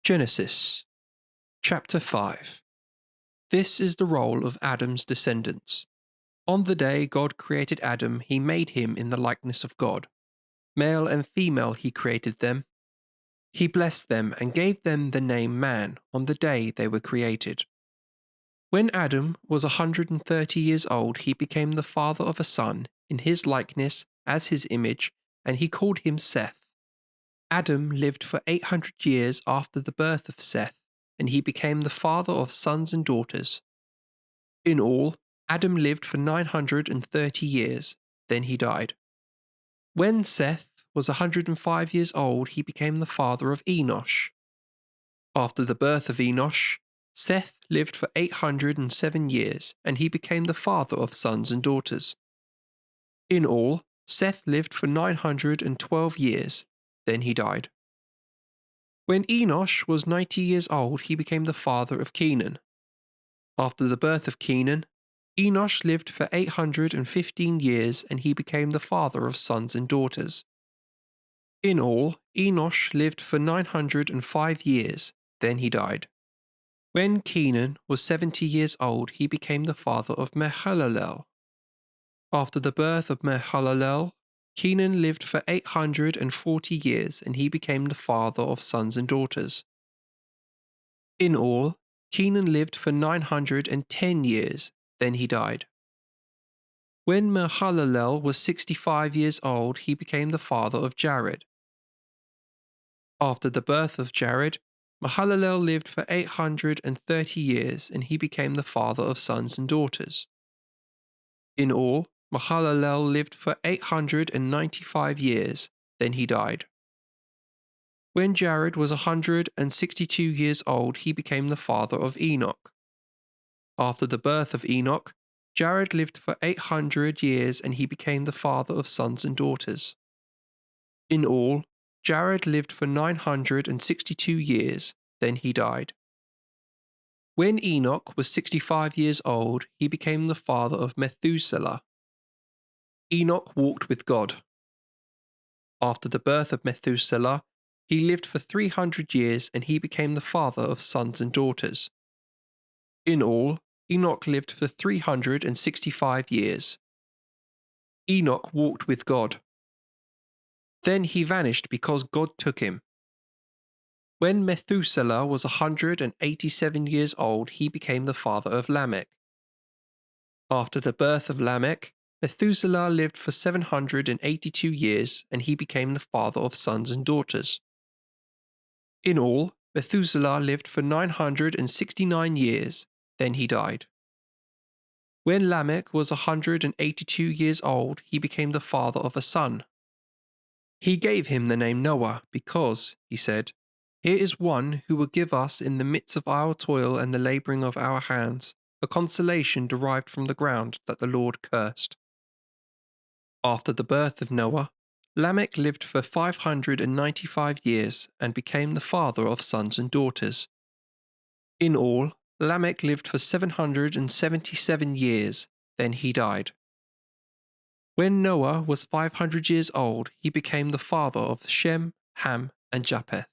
Genesis, chapter 5. This is the roll of Adam's descendants. On the day God created Adam, he made him in the likeness of God. Male and female he created them. He blessed them and gave them the name man on the day they were created. When Adam was 130 years old, he became the father of a son in his likeness as his image, and he called him Seth. Adam lived for 800 years after the birth of Seth, and he became the father of sons and daughters. In all, Adam lived for 930 years, then he died. When Seth was 105 years old, he became the father of Enosh. After the birth of Enosh, Seth lived for 807 years, and he became the father of sons and daughters. In all, Seth lived for 912 years, then he died. When Enosh was 90 years old, he became the father of Kenan. After the birth of Kenan, Enosh lived for 815 years, and he became the father of sons and daughters. In all, Enosh lived for 905 years, then he died. When Kenan was 70 years old, he became the father of Mahalalel. After the birth of Mahalalel, Kenan lived for 840 years, and he became the father of sons and daughters. In all, Kenan lived for 910 years, then he died. When Mahalalel was 65 years old, he became the father of Jared. After the birth of Jared, Mahalalel lived for 830 years, and he became the father of sons and daughters. In all, Mahalalel lived for 895 years, then he died. When Jared was 162 years old, he became the father of Enoch. After the birth of Enoch, Jared lived for 800 years, and he became the father of sons and daughters. In all, Jared lived for 962 years, then he died. When Enoch was 65 years old, he became the father of Methuselah. Enoch walked with God. After the birth of Methuselah, he lived for 300 years, and he became the father of sons and daughters. In all, Enoch lived for 365 years. Enoch walked with God. Then he vanished because God took him. When Methuselah was 187 years old, he became the father of Lamech. After the birth of Lamech, Methuselah lived for 782 years, and he became the father of sons and daughters. In all, Methuselah lived for 969 years, then he died. When Lamech was 182 years old, he became the father of a son. He gave him the name Noah because, he said, "Here is one who will give us in the midst of our toil and the labouring of our hands a consolation derived from the ground that the Lord cursed." After the birth of Noah, Lamech lived for 595 years and became the father of sons and daughters. In all, Lamech lived for 777 years, then he died. When Noah was 500 years old, he became the father of Shem, Ham, and Japheth.